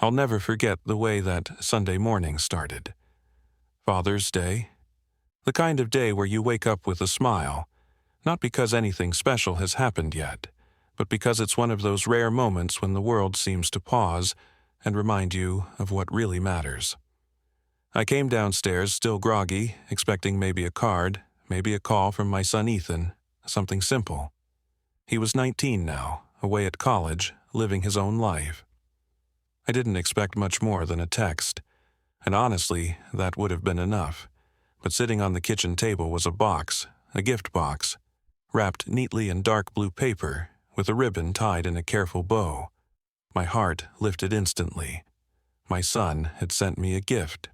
I'll never forget the way that Sunday morning started. Father's Day. The kind of day where you wake up with a smile, not because anything special has happened yet, but because it's one of those rare moments when the world seems to pause and remind you of what really matters. I came downstairs still groggy, expecting maybe a card, maybe a call from my son Ethan, something simple. He was 19 now, away at college, living his own life. I didn't expect much more than a text, and honestly, that would have been enough. But sitting on the kitchen table was a box, a gift box, wrapped neatly in dark blue paper, with a ribbon tied in a careful bow. My heart lifted instantly. My son had sent me a gift.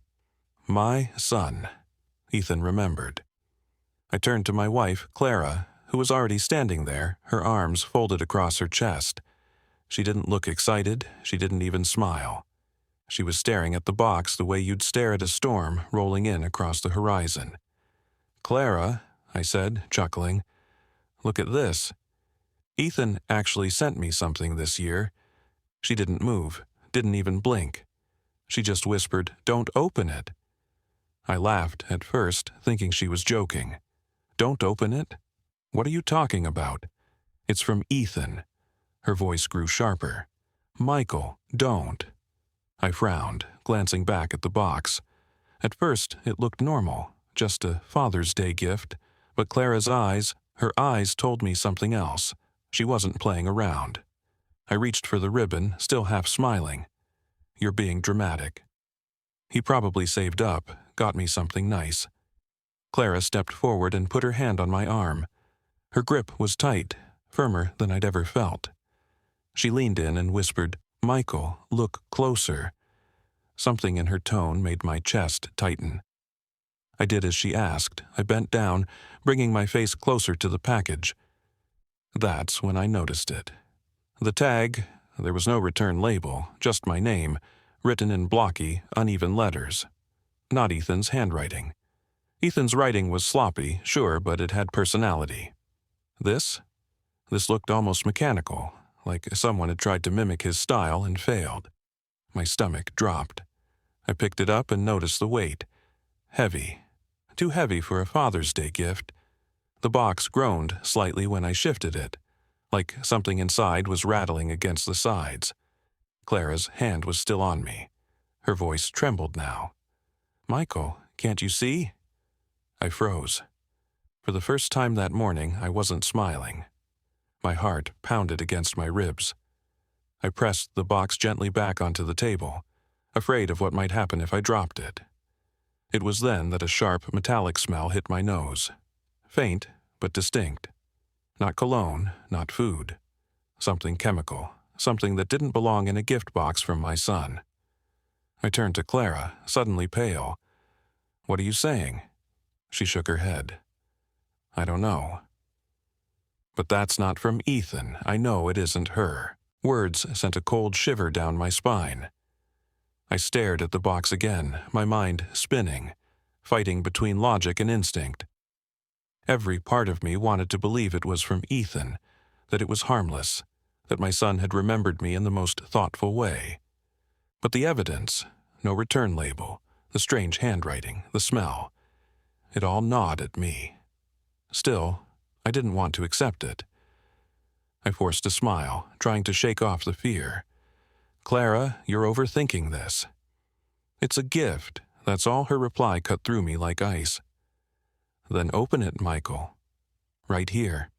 My son, Ethan remembered. I turned to my wife, Clara, who was already standing there, her arms folded across her chest. She didn't look excited, she didn't even smile. She was staring at the box the way you'd stare at a storm rolling in across the horizon. "Clara," I said, chuckling, "look at this. Ethan actually sent me something this year." She didn't move, didn't even blink. She just whispered, "Don't open it." I laughed at first, thinking she was joking. "Don't open it? What are you talking about? It's from Ethan." Her voice grew sharper. "Michael, don't." I frowned, glancing back at the box. At first, it looked normal, just a Father's Day gift, but Clara's eyes, her eyes told me something else. She wasn't playing around. I reached for the ribbon, still half smiling. "You're being dramatic." He probably saved up, got me something nice. Clara stepped forward and put her hand on my arm. Her grip was tight, firmer than I'd ever felt. She leaned in and whispered, "Michael, look closer." Something in her tone made my chest tighten. I did as she asked. I bent down, bringing my face closer to the package. That's when I noticed it. The tag, there was no return label, just my name, written in blocky, uneven letters. Not Ethan's handwriting. Ethan's writing was sloppy, sure, but it had personality. This looked almost mechanical, like someone had tried to mimic his style and failed. My stomach dropped. I picked it up and noticed the weight. Heavy. Too heavy for a Father's Day gift. The box groaned slightly when I shifted it, like something inside was rattling against the sides. Clara's hand was still on me. Her voice trembled now. "Michael, can't you see?" I froze. For the first time that morning, I wasn't smiling. My heart pounded against my ribs. I pressed the box gently back onto the table, afraid of what might happen if I dropped it. It was then that a sharp, metallic smell hit my nose. Faint, but distinct. Not cologne, not food. Something chemical, something that didn't belong in a gift box from my son. I turned to Clara, suddenly pale. "What are you saying?" She shook her head. "I don't know." "But that's not from Ethan. I know it isn't her." Words sent a cold shiver down my spine. I stared at the box again, my mind spinning, fighting between logic and instinct. Every part of me wanted to believe it was from Ethan, that it was harmless, that my son had remembered me in the most thoughtful way. But the evidence, no return label, the strange handwriting, the smell, it all gnawed at me. Still, I didn't want to accept it. I forced a smile, trying to shake off the fear. "Clara, you're overthinking this." "It's a gift." That's all her reply cut through me like ice. "Then open it, Michael." "Right here."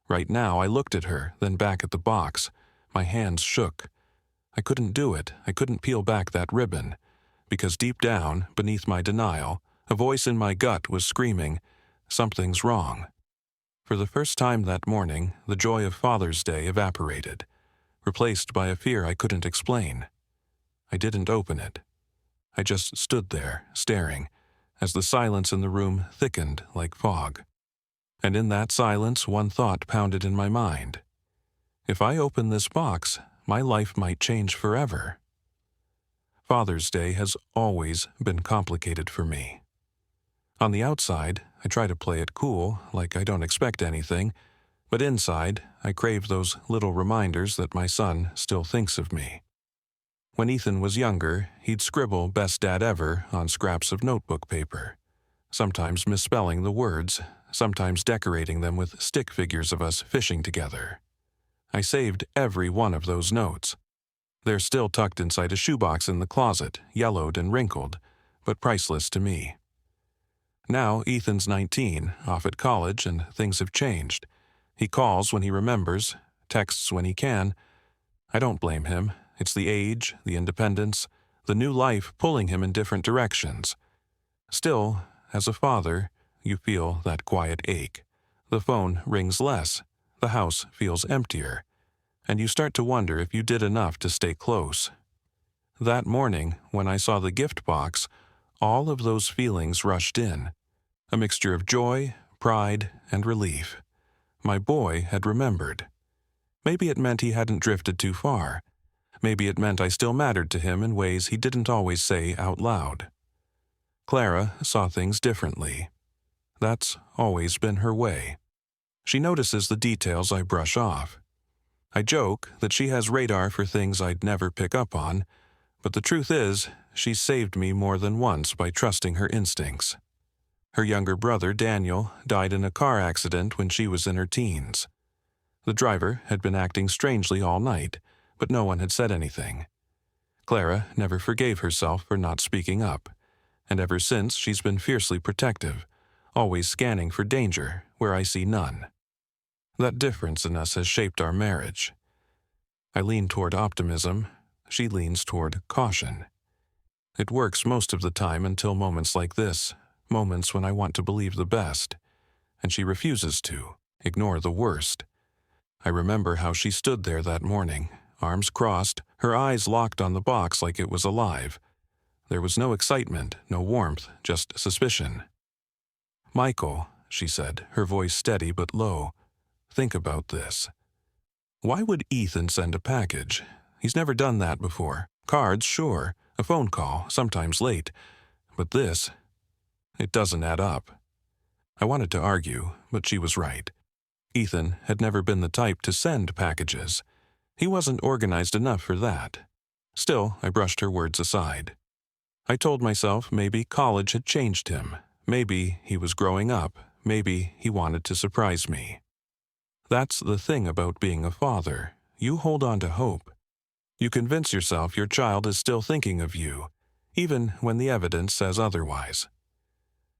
Right now, I looked at her, then back at the box. My hands shook. I couldn't do it. I couldn't peel back that ribbon, because deep down, beneath my denial, a voice in my gut was screaming, "Something's wrong." For the first time that morning, the joy of Father's Day evaporated, replaced by a fear I couldn't explain. I didn't open it. I just stood there, staring, as the silence in the room thickened like fog. And in that silence, one thought pounded in my mind. If I open this box, my life might change forever. Father's Day has always been complicated for me. On the outside, I try to play it cool, like I don't expect anything, but inside, I crave those little reminders that my son still thinks of me. When Ethan was younger, he'd scribble "Best Dad Ever" on scraps of notebook paper, sometimes misspelling the words, sometimes decorating them with stick figures of us fishing together. I saved every one of those notes. They're still tucked inside a shoebox in the closet, yellowed and wrinkled, but priceless to me. Now Ethan's 19, off at college, and things have changed. He calls when he remembers, texts when he can. I don't blame him. It's the age, the independence, the new life pulling him in different directions. Still, as a father, you feel that quiet ache. The phone rings less, the house feels emptier, and you start to wonder if you did enough to stay close. That morning, when I saw the gift box, all of those feelings rushed in, a mixture of joy, pride, and relief. My boy had remembered. Maybe it meant he hadn't drifted too far. Maybe it meant I still mattered to him in ways he didn't always say out loud. Clara saw things differently. That's always been her way. She notices the details I brush off. I joke that she has radar for things I'd never pick up on, but the truth is, she's saved me more than once by trusting her instincts. Her younger brother, Daniel, died in a car accident when she was in her teens. The driver had been acting strangely all night, but no one had said anything. Clara never forgave herself for not speaking up, and ever since she's been fiercely protective, always scanning for danger where I see none. That difference in us has shaped our marriage. I lean toward optimism, she leans toward caution. It works most of the time until moments like this, moments when I want to believe the best, and she refuses to, ignore the worst. I remember how she stood there that morning, arms crossed, her eyes locked on the box like it was alive. There was no excitement, no warmth, just suspicion. "Michael," she said, her voice steady but low, "think about this. Why would Ethan send a package? He's never done that before. Cards, sure, a phone call, sometimes late, but this, it doesn't add up." I wanted to argue, but she was right. Ethan had never been the type to send packages. He wasn't organized enough for that. Still, I brushed her words aside. I told myself maybe college had changed him. Maybe he was growing up. Maybe he wanted to surprise me. That's the thing about being a father. You hold on to hope. You convince yourself your child is still thinking of you, even when the evidence says otherwise.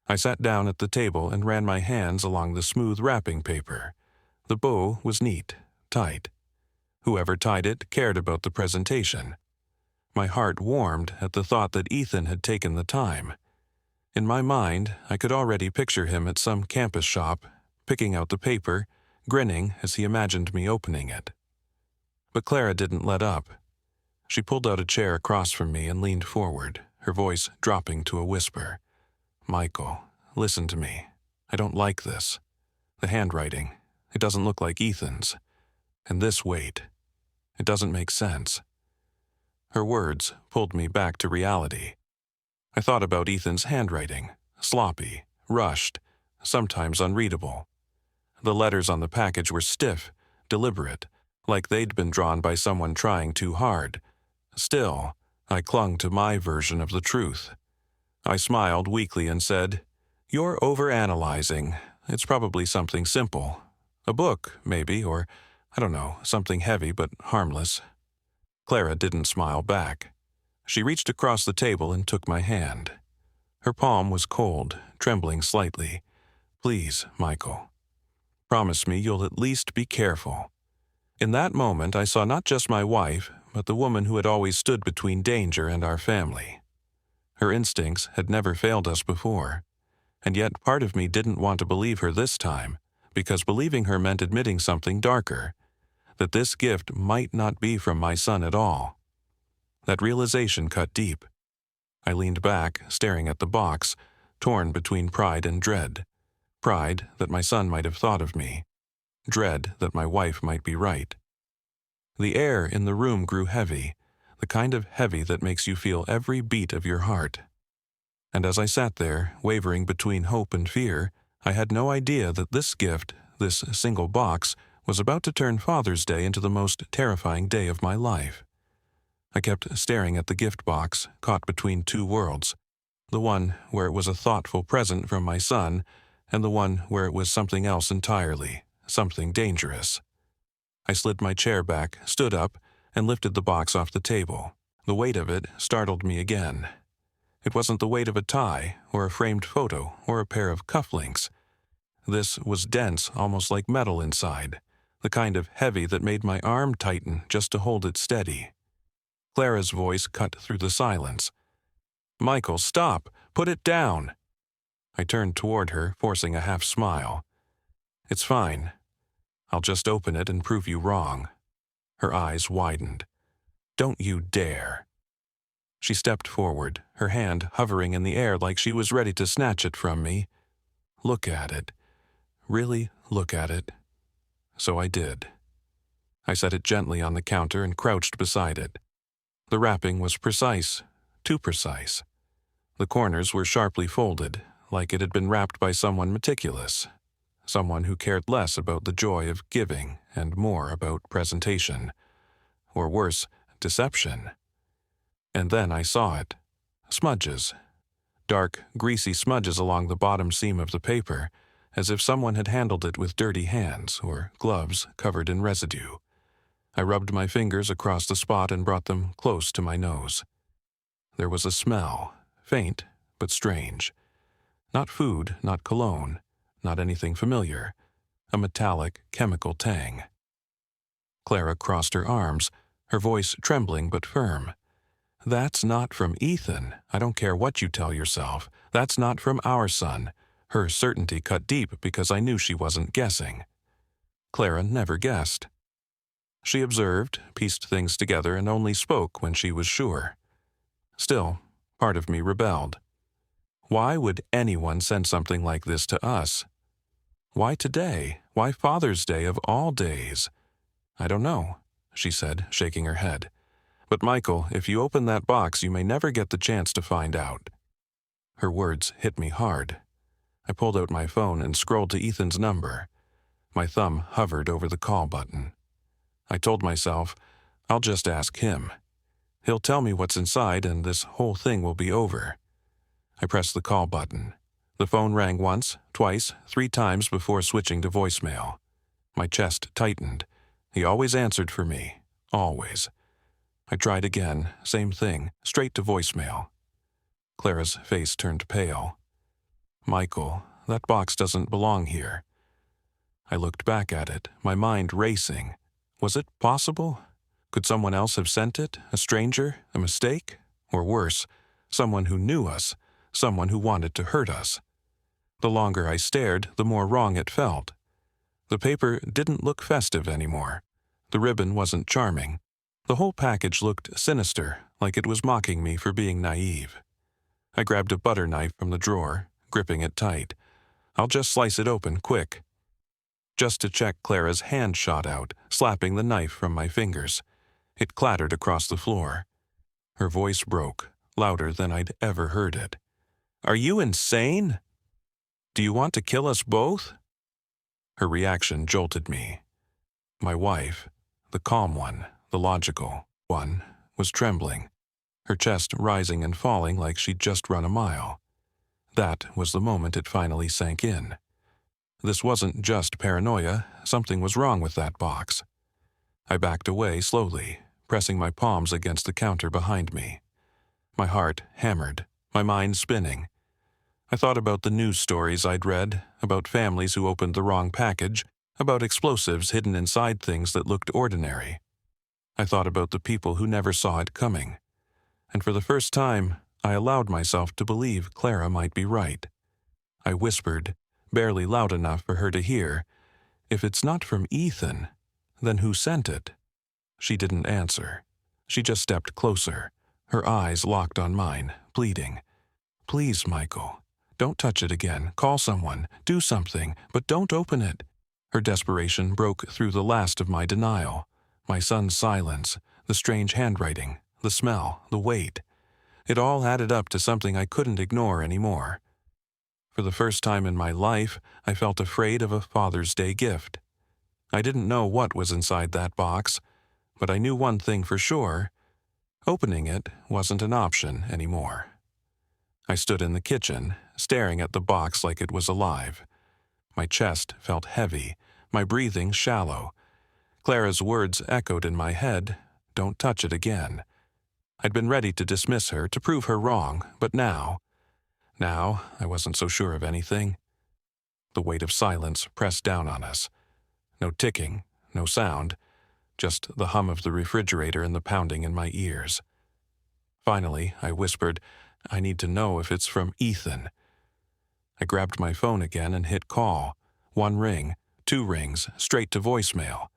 I sat down at the table and ran my hands along the smooth wrapping paper. The bow was neat, tight. Whoever tied it cared about the presentation. My heart warmed at the thought that Ethan had taken the time. In my mind, I could already picture him at some campus shop, picking out the paper, grinning as he imagined me opening it. But Clara didn't let up. She pulled out a chair across from me and leaned forward, her voice dropping to a whisper. "Michael, listen to me. I don't like this. The handwriting, it doesn't look like Ethan's. And this weight, it doesn't make sense." Her words pulled me back to reality. I thought about Ethan's handwriting, sloppy, rushed, sometimes unreadable. The letters on the package were stiff, deliberate, like they'd been drawn by someone trying too hard. Still, I clung to my version of the truth. I smiled weakly and said, "You're overanalyzing. It's probably something simple. A book, maybe, or, I don't know, something heavy but harmless." Clara didn't smile back. She reached across the table and took my hand. Her palm was cold, trembling slightly. "Please, Michael. Promise me you'll at least be careful." In that moment, I saw not just my wife, but the woman who had always stood between danger and our family. Her instincts had never failed us before, and yet part of me didn't want to believe her this time, because believing her meant admitting something darker, that this gift might not be from my son at all. That realization cut deep. I leaned back, staring at the box, torn between pride and dread. Pride that my son might have thought of me. Dread that my wife might be right. The air in the room grew heavy, the kind of heavy that makes you feel every beat of your heart. And as I sat there, wavering between hope and fear, I had no idea that this gift, this single box, was about to turn Father's Day into the most terrifying day of my life. I kept staring at the gift box, caught between two worlds, the one where it was a thoughtful present from my son, and the one where it was something else entirely, something dangerous. I slid my chair back, stood up, and lifted the box off the table. The weight of it startled me again. It wasn't the weight of a tie, or a framed photo, or a pair of cufflinks. This was dense, almost like metal inside, the kind of heavy that made my arm tighten just to hold it steady. Clara's voice cut through the silence. "Michael, stop! Put it down!" I turned toward her, forcing a half smile. "It's fine. I'll just open it and prove you wrong." Her eyes widened. "Don't you dare." She stepped forward, her hand hovering in the air like she was ready to snatch it from me. "Look at it. Really look at it." So I did. I set it gently on the counter and crouched beside it. The wrapping was precise, too precise. The corners were sharply folded, like it had been wrapped by someone meticulous, someone who cared less about the joy of giving and more about presentation, or worse, deception. And then I saw it. Smudges. Dark, greasy smudges along the bottom seam of the paper, as if someone had handled it with dirty hands or gloves covered in residue. I rubbed my fingers across the spot and brought them close to my nose. There was a smell, faint but strange. Not food, not cologne, not anything familiar. A metallic, chemical tang. Clara crossed her arms, her voice trembling but firm. "That's not from Ethan. I don't care what you tell yourself. That's not from our son." Her certainty cut deep because I knew she wasn't guessing. Clara never guessed. She observed, pieced things together, and only spoke when she was sure. Still, part of me rebelled. Why would anyone send something like this to us? Why today? Why Father's Day of all days? "I don't know," she said, shaking her head. "But Michael, if you open that box, you may never get the chance to find out." Her words hit me hard. I pulled out my phone and scrolled to Ethan's number. My thumb hovered over the call button. I told myself, I'll just ask him. He'll tell me what's inside and this whole thing will be over. I pressed the call button. The phone rang once, twice, 3 times before switching to voicemail. My chest tightened. He always answered for me. Always. I tried again, same thing, straight to voicemail. Clara's face turned pale. "Michael, that box doesn't belong here." I looked back at it, my mind racing. Was it possible? Could someone else have sent it? A stranger? A mistake? Or worse, someone who knew us, someone who wanted to hurt us. The longer I stared, the more wrong it felt. The paper didn't look festive anymore. The ribbon wasn't charming. The whole package looked sinister, like it was mocking me for being naive. I grabbed a butter knife from the drawer, gripping it tight. I'll just slice it open quick. Just to check, Clara's hand shot out, slapping the knife from my fingers. It clattered across the floor. Her voice broke, louder than I'd ever heard it. "Are you insane? Do you want to kill us both?" Her reaction jolted me. My wife, the calm one, the logical one, was trembling, her chest rising and falling like she'd just run a mile. That was the moment it finally sank in. This wasn't just paranoia, something was wrong with that box. I backed away slowly, pressing my palms against the counter behind me. My heart hammered, my mind spinning. I thought about the news stories I'd read, about families who opened the wrong package, about explosives hidden inside things that looked ordinary. I thought about the people who never saw it coming. And for the first time, I allowed myself to believe Clara might be right. I whispered, barely loud enough for her to hear, "If it's not from Ethan, then who sent it?" She didn't answer. She just stepped closer, her eyes locked on mine, pleading. "Please, Michael, don't touch it again. Call someone. Do something, but don't open it." Her desperation broke through the last of my denial. My son's silence, the strange handwriting, the smell, the weight. It all added up to something I couldn't ignore anymore. For the first time in my life, I felt afraid of a Father's Day gift. I didn't know what was inside that box, but I knew one thing for sure. Opening it wasn't an option anymore. I stood in the kitchen, staring at the box like it was alive. My chest felt heavy, my breathing shallow. Clara's words echoed in my head, "Don't touch it again." I'd been ready to dismiss her, to prove her wrong, but now I wasn't so sure of anything. The weight of silence pressed down on us. No ticking, no sound, just the hum of the refrigerator and the pounding in my ears. Finally, I whispered, "I need to know if it's from Ethan." I grabbed my phone again and hit call. 1 ring, 2 rings, straight to voicemail.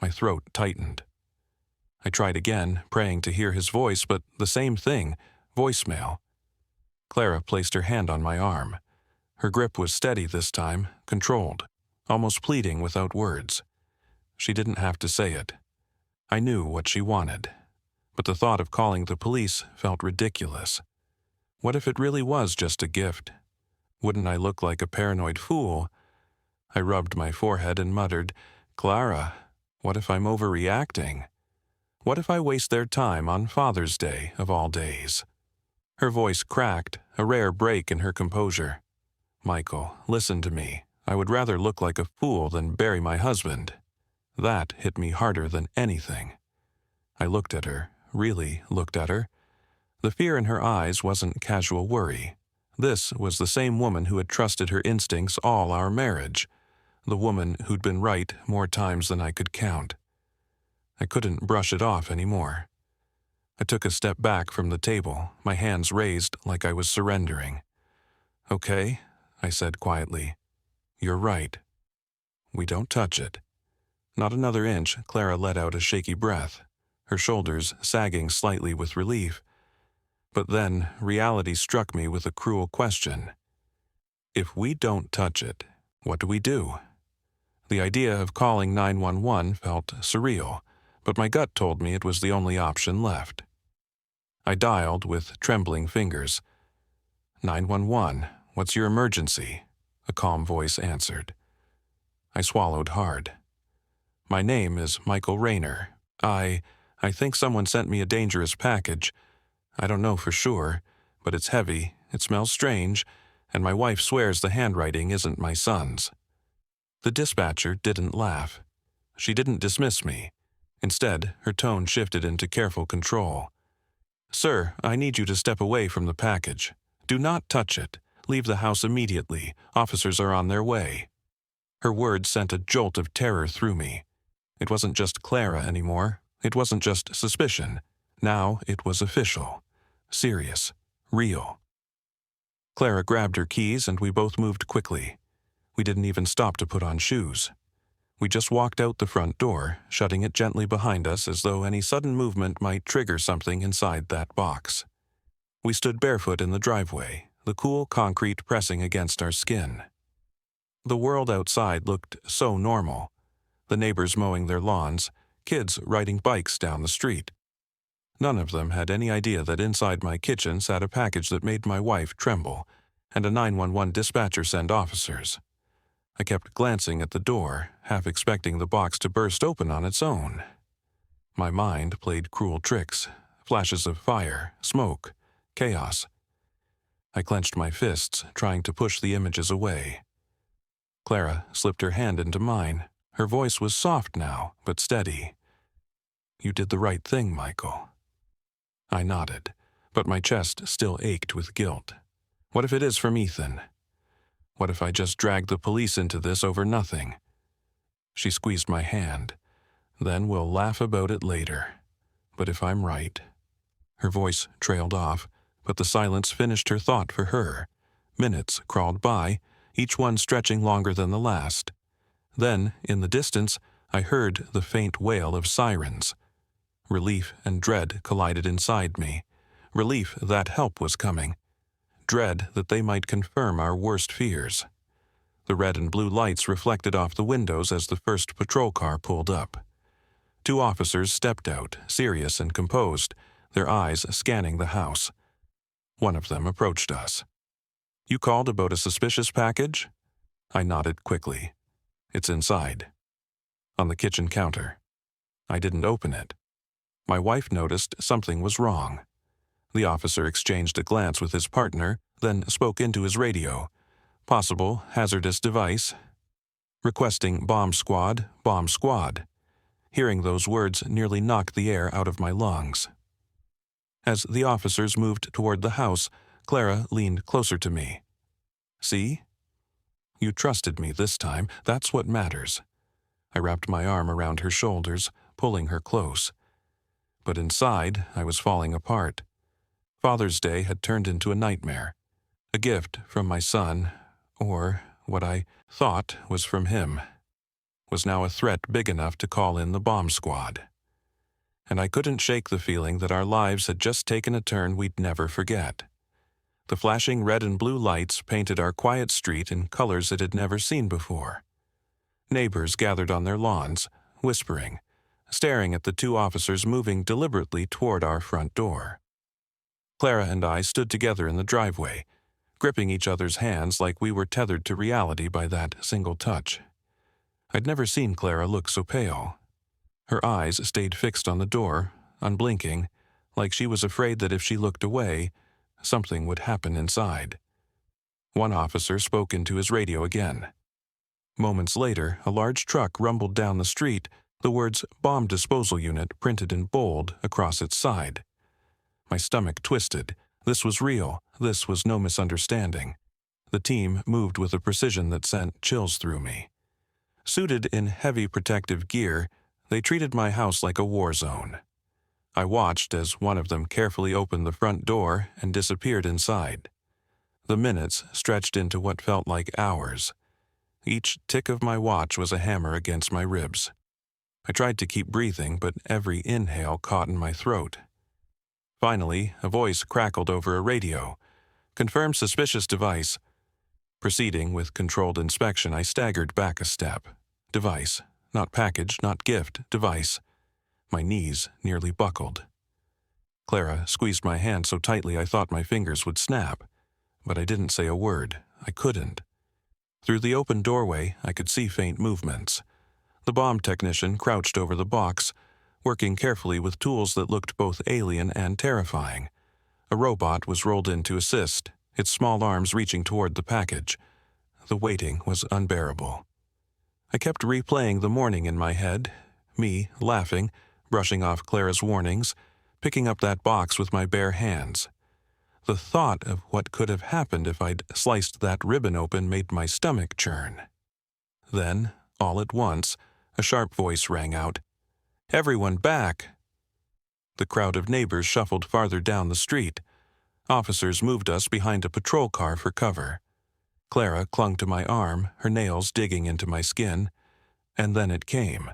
My throat tightened. I tried again, praying to hear his voice, but the same thing, voicemail. Clara placed her hand on my arm. Her grip was steady this time, controlled, almost pleading without words. She didn't have to say it. I knew what she wanted. But the thought of calling the police felt ridiculous. What if it really was just a gift? Wouldn't I look like a paranoid fool? I rubbed my forehead and muttered, "Clara, what if I'm overreacting? What if I waste their time on Father's Day of all days?" Her voice cracked, a rare break in her composure. "Michael, listen to me. I would rather look like a fool than bury my husband." That hit me harder than anything. I looked at her, really looked at her. The fear in her eyes wasn't casual worry. This was the same woman who had trusted her instincts all our marriage. The woman who'd been right more times than I could count. I couldn't brush it off anymore. I took a step back from the table, my hands raised like I was surrendering. "Okay," I said quietly. "You're right. We don't touch it." Not another inch. Clara let out a shaky breath, her shoulders sagging slightly with relief. But then reality struck me with a cruel question. If we don't touch it, what do we do? The idea of calling 911 felt surreal, but my gut told me it was the only option left. I dialed with trembling fingers. 911, what's your emergency?" A calm voice answered. I swallowed hard. "My name is Michael Rayner. I think someone sent me a dangerous package. I don't know for sure, but it's heavy, it smells strange, and my wife swears the handwriting isn't my son's." The dispatcher didn't laugh. She didn't dismiss me. Instead, her tone shifted into careful control. "Sir, I need you to step away from the package. Do not touch it. Leave the house immediately. Officers are on their way." Her words sent a jolt of terror through me. It wasn't just Clara anymore. It wasn't just suspicion. Now it was official. Serious. Real. Clara grabbed her keys and we both moved quickly. We didn't even stop to put on shoes. We just walked out the front door, shutting it gently behind us as though any sudden movement might trigger something inside that box. We stood barefoot in the driveway, the cool concrete pressing against our skin. The world outside looked so normal. The neighbors mowing their lawns, kids riding bikes down the street. None of them had any idea that inside my kitchen sat a package that made my wife tremble, and a 911 dispatcher send officers. I kept glancing at the door, half expecting the box to burst open on its own. My mind played cruel tricks, flashes of fire, smoke, chaos. I clenched my fists, trying to push the images away. Clara slipped her hand into mine. Her voice was soft now, but steady. "You did the right thing, Michael." I nodded, but my chest still ached with guilt. What if it is from Ethan? What if I just dragged the police into this over nothing? She squeezed my hand. "Then we'll laugh about it later. But if I'm right..." Her voice trailed off, but the silence finished her thought for her. Minutes crawled by, each one stretching longer than the last. Then, in the distance, I heard the faint wail of sirens. Relief and dread collided inside me. Relief that help was coming. Dread that they might confirm our worst fears. The red and blue lights reflected off the windows as the first patrol car pulled up. 2 officers stepped out, serious and composed, their eyes scanning the house. One of them approached us. "You called about a suspicious package?" I nodded quickly. "It's inside. On the kitchen counter." I didn't open it. My wife noticed something was wrong. The officer exchanged a glance with his partner, then spoke into his radio. Possible hazardous device. Requesting bomb squad, bomb squad. Hearing those words nearly knocked the air out of my lungs. As the officers moved toward the house, Clara leaned closer to me. See? You trusted me this time. That's what matters. I wrapped my arm around her shoulders, pulling her close. But inside, I was falling apart. Father's Day had turned into a nightmare. A gift from my son, or what I thought was from him, was now a threat big enough to call in the bomb squad. And I couldn't shake the feeling that our lives had just taken a turn we'd never forget. The flashing red and blue lights painted our quiet street in colors it had never seen before. Neighbors gathered on their lawns, whispering, staring at the two officers moving deliberately toward our front door. Clara and I stood together in the driveway, gripping each other's hands like we were tethered to reality by that single touch. I'd never seen Clara look so pale. Her eyes stayed fixed on the door, unblinking, like she was afraid that if she looked away, something would happen inside. One officer spoke into his radio again. Moments later, a large truck rumbled down the street, the words "Bomb Disposal Unit" printed in bold across its side. My stomach twisted. This was real. This was no misunderstanding. The team moved with a precision that sent chills through me. Suited in heavy protective gear, they treated my house like a war zone. I watched as one of them carefully opened the front door and disappeared inside. The minutes stretched into what felt like hours. Each tick of my watch was a hammer against my ribs. I tried to keep breathing, but every inhale caught in my throat. Finally, a voice crackled over a radio. Confirmed suspicious device. Proceeding with controlled inspection, I staggered back a step. Device. Not package, not gift, device. My knees nearly buckled. Clara squeezed my hand so tightly I thought my fingers would snap. But I didn't say a word. I couldn't. Through the open doorway, I could see faint movements. The bomb technician crouched over the box, working carefully with tools that looked both alien and terrifying. A robot was rolled in to assist, its small arms reaching toward the package. The waiting was unbearable. I kept replaying the morning in my head, me laughing, brushing off Clara's warnings, picking up that box with my bare hands. The thought of what could have happened if I'd sliced that ribbon open made my stomach churn. Then, all at once, a sharp voice rang out. "Everyone back!" The crowd of neighbors shuffled farther down the street. Officers moved us behind a patrol car for cover. Clara clung to my arm, her nails digging into my skin. And then it came,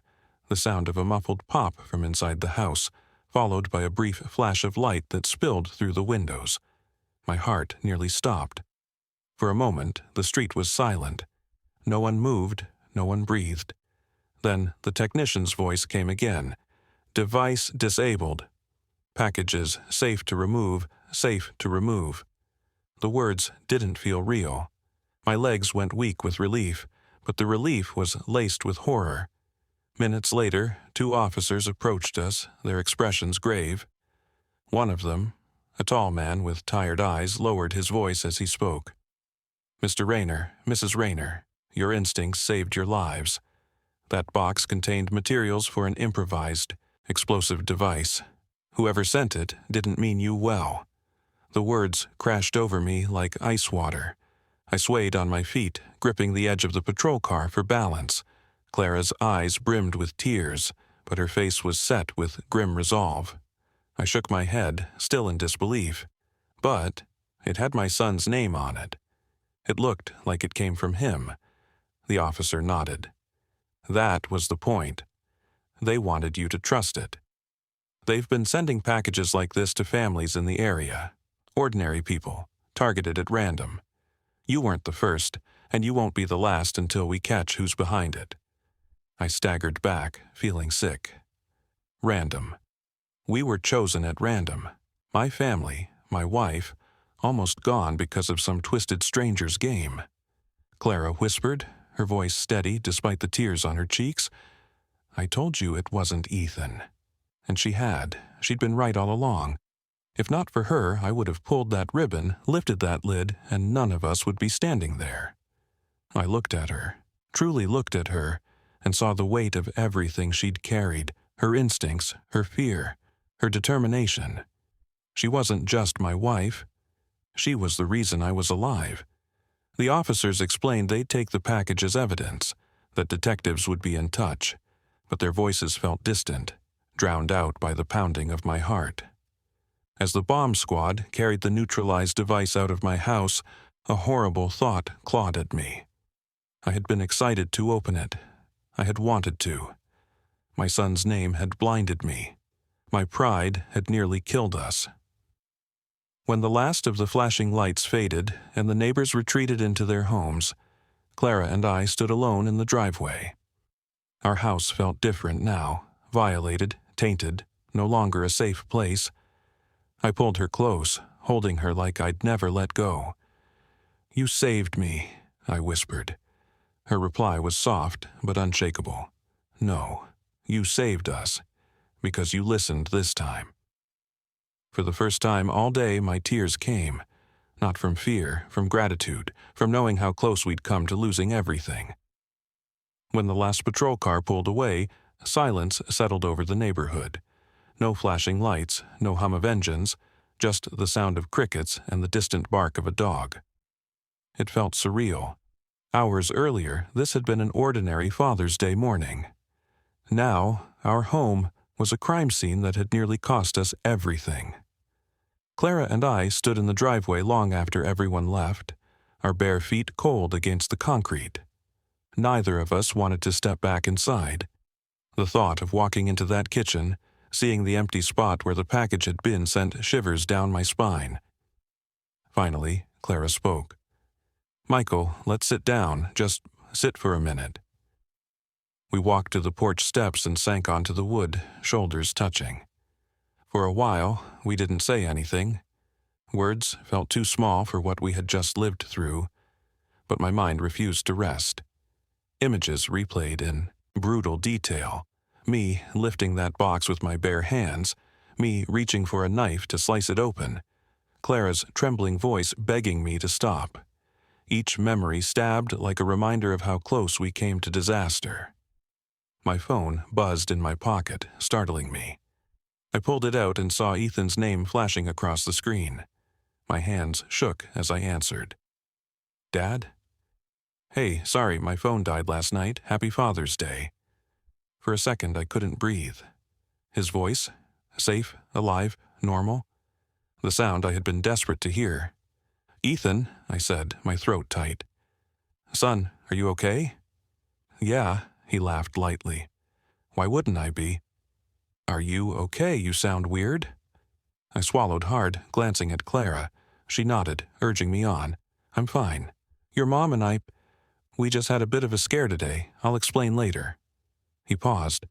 the sound of a muffled pop from inside the house, followed by a brief flash of light that spilled through the windows. My heart nearly stopped. For a moment, the street was silent. No one moved, no one breathed. Then the technician's voice came again. "Device disabled. Packages safe to remove, safe to remove." The words didn't feel real. My legs went weak with relief, but the relief was laced with horror. Minutes later, two officers approached us, their expressions grave. One of them, a tall man with tired eyes, lowered his voice as he spoke. "Mr. Rayner, Mrs. Rayner, your instincts saved your lives. That box contained materials for an improvised, explosive device. Whoever sent it didn't mean you well." The words crashed over me like ice water. I swayed on my feet, gripping the edge of the patrol car for balance. Clara's eyes brimmed with tears, but her face was set with grim resolve. I shook my head, still in disbelief. But it had my son's name on it. It looked like it came from him. The officer nodded. "That was the point. They wanted you to trust it. They've been sending packages like this to families in the area. Ordinary people, targeted at random. You weren't the first, and you won't be the last until we catch who's behind it." I staggered back, feeling sick. Random. We were chosen at random. My family, my wife, almost gone because of some twisted stranger's game. Clara whispered, her voice steady despite the tears on her cheeks. "I told you it wasn't Ethan." And she had. She'd been right all along. If not for her, I would have pulled that ribbon, lifted that lid, and none of us would be standing there. I looked at her, truly looked at her, and saw the weight of everything she'd carried, her instincts, her fear, her determination. She wasn't just my wife. She was the reason I was alive. The officers explained they'd take the package as evidence, that detectives would be in touch, but their voices felt distant, drowned out by the pounding of my heart. As the bomb squad carried the neutralized device out of my house, a horrible thought clawed at me. I had been excited to open it. I had wanted to. My son's name had blinded me. My pride had nearly killed us. When the last of the flashing lights faded and the neighbors retreated into their homes, Clara and I stood alone in the driveway. Our house felt different now, violated, tainted, no longer a safe place. I pulled her close, holding her like I'd never let go. "You saved me," I whispered. Her reply was soft but unshakable. "No, you saved us, because you listened this time." For the first time all day my tears came, not from fear, from gratitude, from knowing how close we'd come to losing everything. When the last patrol car pulled away, silence settled over the neighborhood. No flashing lights, no hum of engines, just the sound of crickets and the distant bark of a dog. It felt surreal. Hours earlier, this had been an ordinary Father's Day morning. Now, our home was a crime scene that had nearly cost us everything. Clara and I stood in the driveway long after everyone left, our bare feet cold against the concrete. Neither of us wanted to step back inside. The thought of walking into that kitchen, seeing the empty spot where the package had been, sent shivers down my spine. Finally, Clara spoke. "Michael, let's sit down. Just sit for a minute." We walked to the porch steps and sank onto the wood, shoulders touching. For a while, we didn't say anything. Words felt too small for what we had just lived through, but my mind refused to rest. Images replayed in brutal detail. Me lifting that box with my bare hands, me reaching for a knife to slice it open, Clara's trembling voice begging me to stop. Each memory stabbed like a reminder of how close we came to disaster. My phone buzzed in my pocket, startling me. I pulled it out and saw Ethan's name flashing across the screen. My hands shook as I answered. "Dad?" "Hey, sorry, my phone died last night. Happy Father's Day." For a second, I couldn't breathe. His voice? Safe, alive, normal? The sound I had been desperate to hear. "Ethan," I said, my throat tight. "Son, are you okay?" "Yeah," he laughed lightly. "Why wouldn't I be?" "Are you okay? You sound weird." I swallowed hard, glancing at Clara. She nodded, urging me on. "I'm fine. Your mom and we just had a bit of a scare today. I'll explain later." He paused.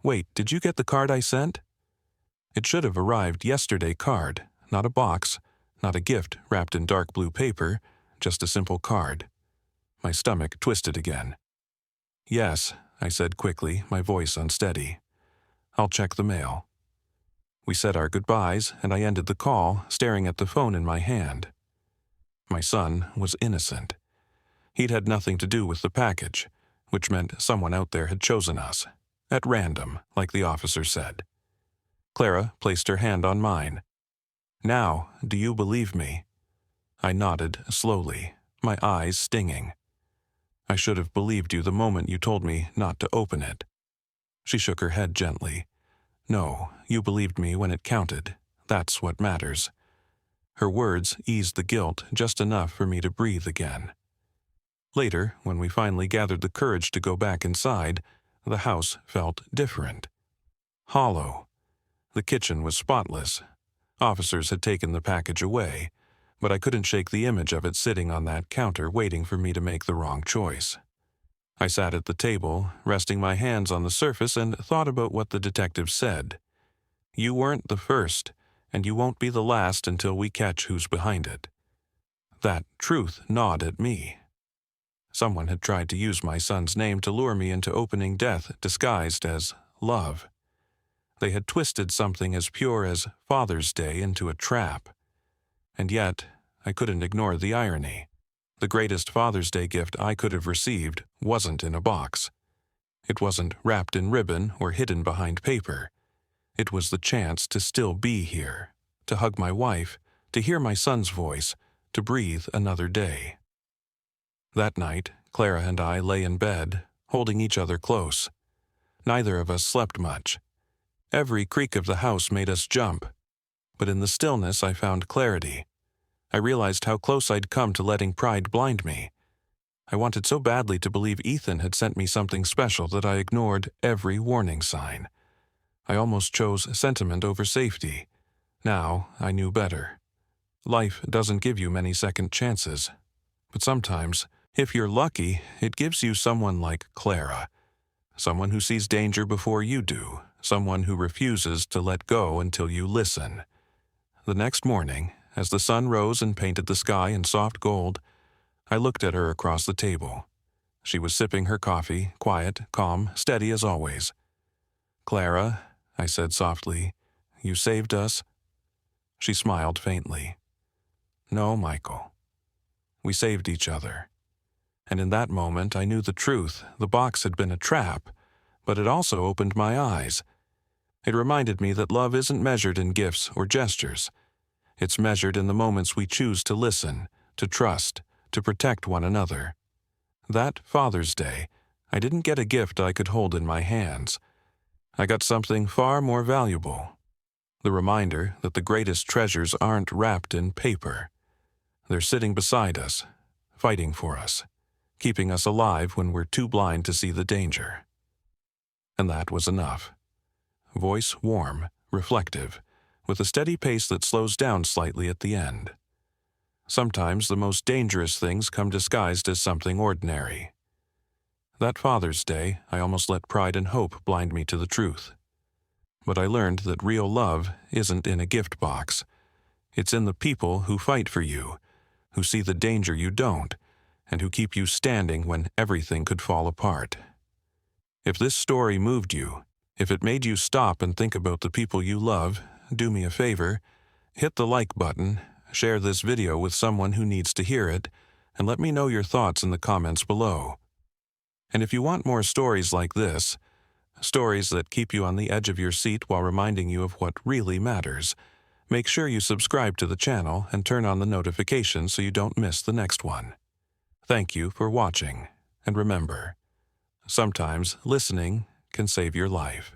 "Wait, did you get the card I sent?" It should have arrived yesterday card, not a box, not a gift wrapped in dark blue paper, just a simple card. My stomach twisted again. "Yes," I said quickly, my voice unsteady. "I'll check the mail." We said our goodbyes, and I ended the call, staring at the phone in my hand. My son was innocent. He'd had nothing to do with the package, which meant someone out there had chosen us, at random, like the officer said. Clara placed her hand on mine. "Now, do you believe me?" I nodded slowly, my eyes stinging. "I should have believed you the moment you told me not to open it." She shook her head gently. "No, you believed me when it counted. That's what matters." Her words eased the guilt just enough for me to breathe again. Later, when we finally gathered the courage to go back inside, the house felt different. Hollow. The kitchen was spotless. Officers had taken the package away, but I couldn't shake the image of it sitting on that counter waiting for me to make the wrong choice. I sat at the table, resting my hands on the surface, and thought about what the detective said. "You weren't the first, and you won't be the last until we catch who's behind it." That truth gnawed at me. Someone had tried to use my son's name to lure me into opening death disguised as love. They had twisted something as pure as Father's Day into a trap. And yet, I couldn't ignore the irony. The greatest Father's Day gift I could have received wasn't in a box. It wasn't wrapped in ribbon or hidden behind paper. It was the chance to still be here, to hug my wife, to hear my son's voice, to breathe another day. That night, Clara and I lay in bed, holding each other close. Neither of us slept much. Every creak of the house made us jump. But in the stillness I found clarity. I realized how close I'd come to letting pride blind me. I wanted so badly to believe Ethan had sent me something special that I ignored every warning sign. I almost chose sentiment over safety. Now I knew better. Life doesn't give you many second chances. But sometimes, if you're lucky, it gives you someone like Clara. Someone who sees danger before you do. Someone who refuses to let go until you listen. The next morning, as the sun rose and painted the sky in soft gold, I looked at her across the table. She was sipping her coffee, quiet, calm, steady as always. "Clara," I said softly, "you saved us?" She smiled faintly. "No, Michael. We saved each other." And in that moment I knew the truth. The box had been a trap, but it also opened my eyes. It reminded me that love isn't measured in gifts or gestures. It's measured in the moments we choose to listen, to trust, to protect one another. That Father's Day, I didn't get a gift I could hold in my hands. I got something far more valuable. The reminder that the greatest treasures aren't wrapped in paper. They're sitting beside us, fighting for us, keeping us alive when we're too blind to see the danger. And that was enough. Voice warm, reflective, with a steady pace that slows down slightly at the end. Sometimes the most dangerous things come disguised as something ordinary. That Father's Day, I almost let pride and hope blind me to the truth. But I learned that real love isn't in a gift box. It's in the people who fight for you, who see the danger you don't, and who keep you standing when everything could fall apart. If this story moved you, if it made you stop and think about the people you love, do me a favor, hit the like button, share this video with someone who needs to hear it, and let me know your thoughts in the comments below. And if you want more stories like this, stories that keep you on the edge of your seat while reminding you of what really matters, make sure you subscribe to the channel and turn on the notifications so you don't miss the next one. Thank you for watching, and remember, sometimes listening can save your life.